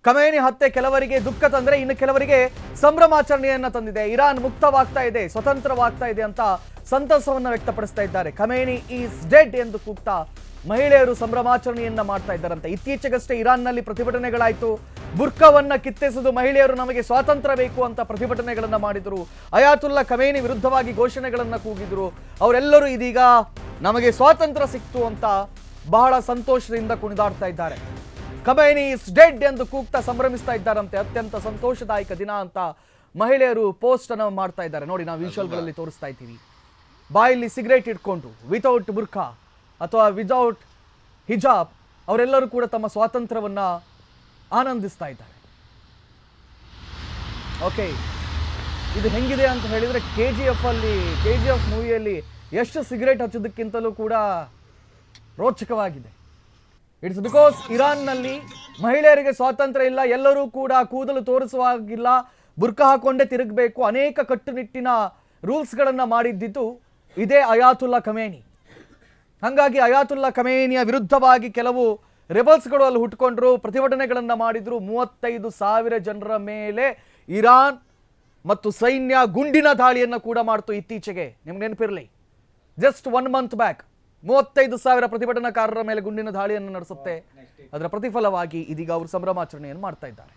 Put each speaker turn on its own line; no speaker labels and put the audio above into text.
Khamenei ಹತ್ಯೆ ಕೆಲವರಿಗೆ ದುಃಖ ತಂದ್ರೆ ಇನ್ನು ಕೆಲವರಿಗೆ ಸಂಭ್ರಮಾಚರಣೆಯನ್ನ ತಂದಿದೆ. ಇರಾನ್ ಮುಕ್ತವಾಗ್ತಾ ಇದೆ, ಸ್ವತಂತ್ರವಾಗ್ತಾ ಇದೆ ಅಂತ ಸಂತಸವನ್ನ ವ್ಯಕ್ತಪಡಿಸ್ತಾ ಇದ್ದಾರೆ. ಖಮೇನಿ ಈಸ್ ಡೆಡ್ ಎಂದು ಕೂಗ್ತಾ ಮಹಿಳೆಯರು ಸಂಭ್ರಮಾಚರಣೆಯನ್ನ ಮಾಡ್ತಾ ಇದ್ದಾರಂತೆ. ಇತ್ತೀಚೆಗಷ್ಟೇ ಇರಾನ್ನಲ್ಲಿ ಪ್ರತಿಭಟನೆಗಳಾಯಿತು. ಬುರ್ಕಾವನ್ನ ಕಿತ್ತೆಸೆದು ಮಹಿಳೆಯರು ನಮಗೆ ಸ್ವಾತಂತ್ರ್ಯ ಬೇಕು ಅಂತ ಪ್ರತಿಭಟನೆಗಳನ್ನ ಮಾಡಿದರು. ಅಯಾತುಲ್ಲಾ ಖಮೇನಿ ವಿರುದ್ಧವಾಗಿ ಘೋಷಣೆಗಳನ್ನ ಕೂಗಿದ್ರು. ಅವರೆಲ್ಲರೂ ಇದೀಗ ನಮಗೆ ಸ್ವಾತಂತ್ರ್ಯ ಸಿಕ್ತು ಅಂತ ಬಹಳ ಸಂತೋಷದಿಂದ ಕುಣಿದಾಡ್ತಾ ಇದ್ದಾರೆ. ಖಮೇನಿ ಇಸ್ ಡೆಡ್ ಎಂದು ಕೂಗ್ತಾ ಸಂಭ್ರಮಿಸ್ತಾ ಇದ್ದಾರಂತೆ. ಅತ್ಯಂತ ಸಂತೋಷದಾಯಕ ದಿನ ಅಂತ ಮಹಿಳೆಯರು ಪೋಸ್ಟ್ ಅನ್ನು ಮಾಡ್ತಾ ಇದ್ದಾರೆ. ನೋಡಿ, ನಾವು ವಿಜುವಲ್ಗಳಲ್ಲಿ ತೋರಿಸ್ತಾ ಇದ್ದೀವಿ. ಬಾಯಲ್ಲಿ ಸಿಗರೇಟ್ ಇಟ್ಕೊಂಡು ವಿತೌಟ್ ಬುರ್ಖಾ ಅಥವಾ ವಿತೌಟ್ ಹಿಜಾಬ್ ಅವರೆಲ್ಲರೂ ಕೂಡ ತಮ್ಮ ಸ್ವಾತಂತ್ರ್ಯವನ್ನ ಆನಂದಿಸ್ತಾ ಇದ್ದಾರೆ. ಓಕೆ, ಇದು ಹೆಂಗಿದೆ ಅಂತ ಹೇಳಿದ್ರೆ KGF ಮೂವಿಯಲ್ಲಿ ಎಷ್ಟು ಸಿಗರೇಟ್ ಹಚ್ಚೋದಕ್ಕಿಂತಲೂ ಕೂಡ ರೋಚಕವಾಗಿದೆ. ಇಟ್ಸ್ ಬಿಕಾಸ್ ಇರಾನ್ನಲ್ಲಿ ಮಹಿಳೆಯರಿಗೆ ಸ್ವಾತಂತ್ರ್ಯ ಇಲ್ಲ, ಎಲ್ಲರೂ ಕೂಡ ಕೂದಲು ತೋರಿಸುವಾಗಿಲ್ಲ, ಬುರ್ಕಾ ಹಾಕೊಂಡೇ ತಿರುಗಬೇಕು, ಅನೇಕ ಕಟ್ಟುನಿಟ್ಟಿನ ರೂಲ್ಸ್ಗಳನ್ನು ಮಾಡಿದ್ದಿದ್ದು ಇದೇ ಅಯಾತುಲ್ಲಾ ಖಮೇನಿ. ಹಾಗಾಗಿ ಅಯಾತುಲ್ಲಾ ಖಮೇನಿಯ ವಿರುದ್ಧವಾಗಿ ಕೆಲವು ರೆಬಲ್ಸ್ಗಳು ಅಲ್ಲಿ ಹುಟ್ಕೊಂಡ್ರು, ಪ್ರತಿಭಟನೆಗಳನ್ನು ಮಾಡಿದ್ರು. 35,000 ಜನರ ಮೇಲೆ ಇರಾನ್ ಮತ್ತು ಸೈನ್ಯ ಗುಂಡಿನ ದಾಳಿಯನ್ನು ಕೂಡ ಮಾಡ್ತು ಇತ್ತೀಚೆಗೆ. ನಿಮ್ಗೆ ನೆನಪಿರಲಿ, ಜಸ್ಟ್ 1 month ಬ್ಯಾಕ್ 35,000 ಪ್ರತಿಭಟನಾಕಾರರ ಮೇಲೆ ಗುಂಡಿನ ದಾಳಿಯನ್ನು ನಡೆಸುತ್ತೆ. ಅದರ ಪ್ರತಿಫಲವಾಗಿ ಇದೀಗ ಅವರು ಸಂಭ್ರಮಾಚರಣೆಯನ್ನು ಮಾಡ್ತಾ ಇದ್ದಾರೆ.